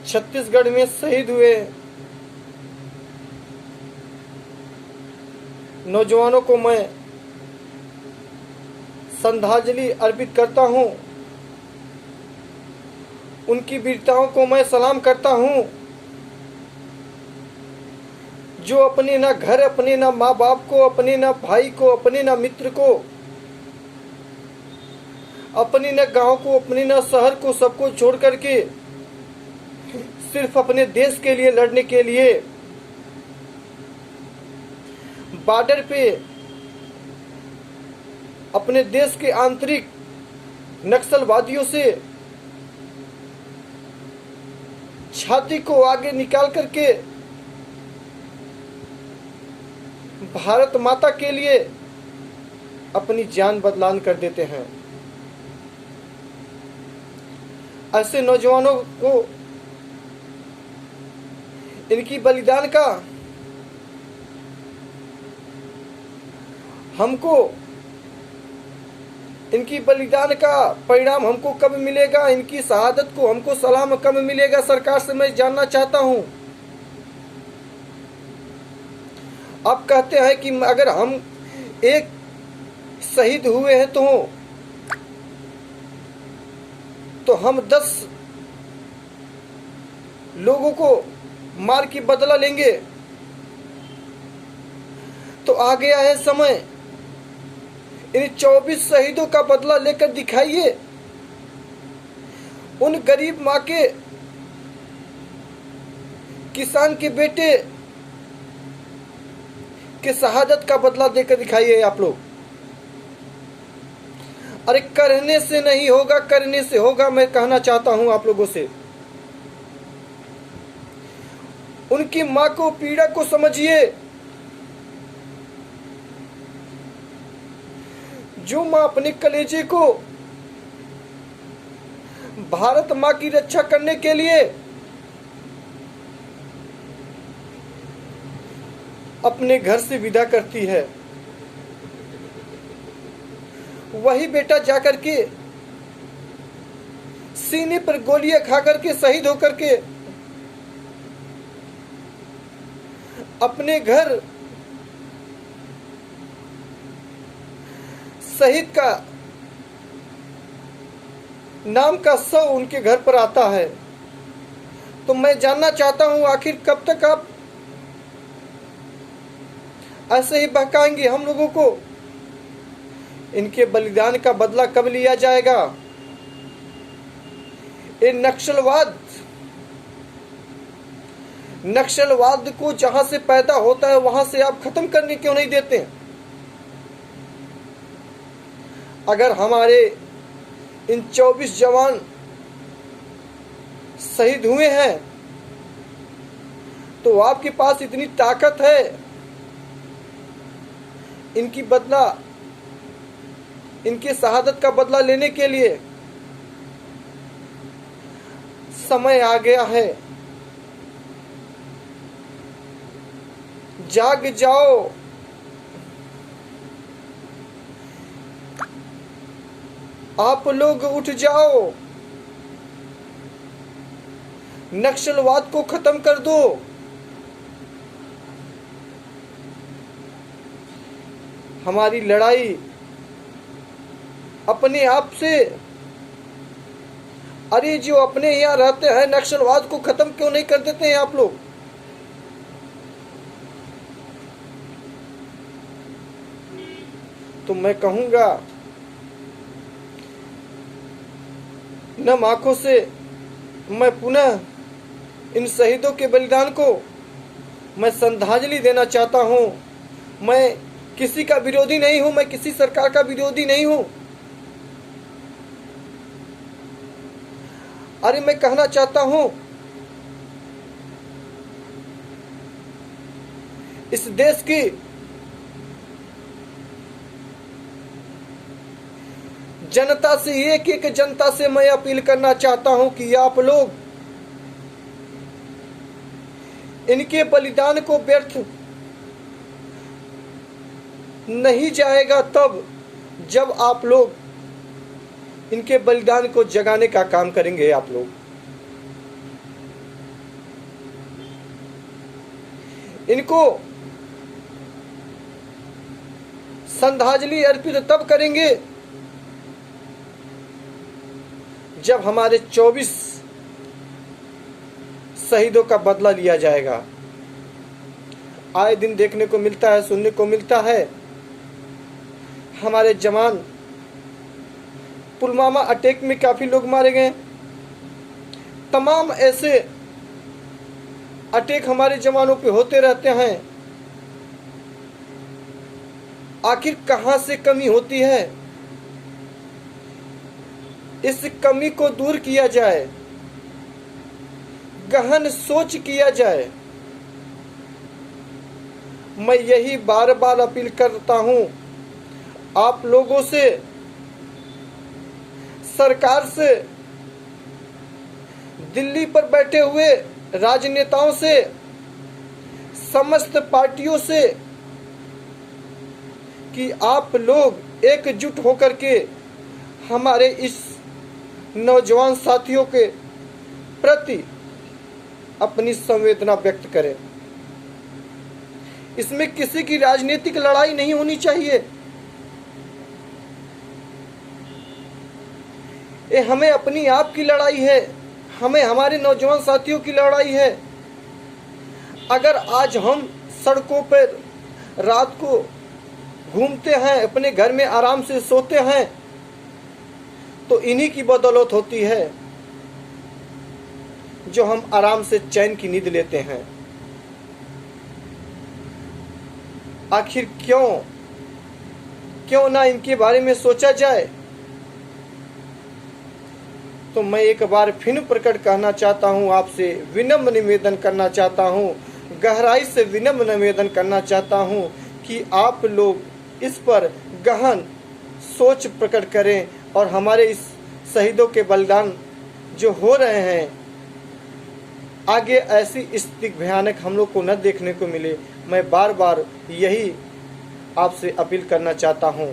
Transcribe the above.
छत्तीसगढ़ में शहीद हुए नौजवानों को मैं श्रद्धांजलि अर्पित करता हूं। उनकी वीरताओं को मैं सलाम करता हूं, जो अपने ना घर, अपने ना माँ बाप को, अपने ना भाई को, अपने ना मित्र को, अपने ना गांव को, अपने ना शहर को, सबको छोड़ करके सिर्फ अपने देश के लिए लड़ने के लिए बॉर्डर पे अपने देश के आंतरिक नक्सलवादियों से छाती को आगे निकाल करके भारत माता के लिए अपनी जान बदलान कर देते हैं। ऐसे नौजवानों को इनकी बलिदान का इनकी बलिदान का परिणाम हमको कब मिलेगा, इनकी शहादत को हमको सलाम कब मिलेगा, सरकार से मैं जानना चाहता हूं। आप कहते हैं कि अगर हम एक शहीद हुए हैं तो हम 10 लोगों को मार के बदला लेंगे। तो आ गया है समय, इन 24 शहीदों का बदला लेकर दिखाइए। उन गरीब माँ के, किसान के बेटे के शहादत का बदला देकर दिखाइए आप लोग। अरे करने से नहीं होगा, करने से होगा, मैं कहना चाहता हूं आप लोगों से। उनकी मां को, पीड़ा को समझिए। जो मां अपने कलेजे को भारत मां की रक्षा करने के लिए अपने घर से विदा करती है, वही बेटा जाकर के सीने पर गोलियां खाकर के शहीद होकर के अपने घर शहीद का नाम का शव उनके घर पर आता है। तो मैं जानना चाहता हूं, आखिर कब तक आप ऐसे ही बहकाएंगे हम लोगों को? इनके बलिदान का बदला कब लिया जाएगा? ये नक्सलवाद को जहां से पैदा होता है वहां से आप खत्म करने क्यों नहीं देते? अगर हमारे इन 24 जवान शहीद हुए हैं तो आपके पास इतनी ताकत है, इनके शहादत का बदला लेने के लिए समय आ गया है। जाग जाओ, आप लोग उठ जाओ, नक्सलवाद को खत्म कर दो। हमारी लड़ाई अपने आप से, अरे जो अपने यहाँ रहते हैं नक्सलवाद को खत्म क्यों नहीं कर देते हैं आप लोग? तो मैं कहूंगा, नम आंखों से मैं पुनः इन शहीदों के बलिदान को मैं श्रद्धांजलि देना चाहता हूं। मैं किसी का विरोधी नहीं हूं, मैं किसी सरकार का विरोधी नहीं हूं। अरे मैं कहना चाहता हूं, इस देश की जनता से, एक एक जनता से मैं अपील करना चाहता हूं कि आप लोग इनके बलिदान को व्यर्थ नहीं जाएगा तब जब आप लोग इनके बलिदान को जगाने का काम करेंगे। आप लोग इनको श्रद्धांजलि अर्पित तब करेंगे जब हमारे 24 शहीदों का बदला लिया जाएगा। आए दिन देखने को मिलता है, सुनने को मिलता है, हमारे जवान पुलवामा अटैक में काफी लोग मारे गए। तमाम ऐसे अटैक हमारे जवानों पे होते रहते हैं। आखिर कहां से कमी होती है? इस कमी को दूर किया जाए, गहन सोच किया जाए। मैं यही बार बार अपील करता हूं आप लोगों से, सरकार से, दिल्ली पर बैठे हुए राजनेताओं से, समस्त पार्टियों से कि आप लोग एकजुट होकर के हमारे इस नौजवान साथियों के प्रति अपनी संवेदना व्यक्त करें। इसमें किसी की राजनीतिक लड़ाई नहीं होनी चाहिए। ये हमें अपनी आप की लड़ाई है, हमें हमारे नौजवान साथियों की लड़ाई है। अगर आज हम सड़कों पर रात को घूमते हैं, अपने घर में आराम से सोते हैं, तो इन्हीं की बदौलत होती है जो हम आराम से चैन की नींद लेते हैं। आखिर क्यों ना इनके बारे में सोचा जाए। तो मैं एक बार फिर प्रकट करना चाहता हूं, आपसे विनम्र निवेदन करना चाहता हूं, गहराई से विनम्र निवेदन करना चाहता हूं कि आप लोग इस पर गहन सोच प्रकट करें और हमारे इस शहीदों के बलिदान जो हो रहे हैं, आगे ऐसी स्थिति भयानक हम लोग को न देखने को मिले। मैं बार बार यही आपसे अपील करना चाहता हूं।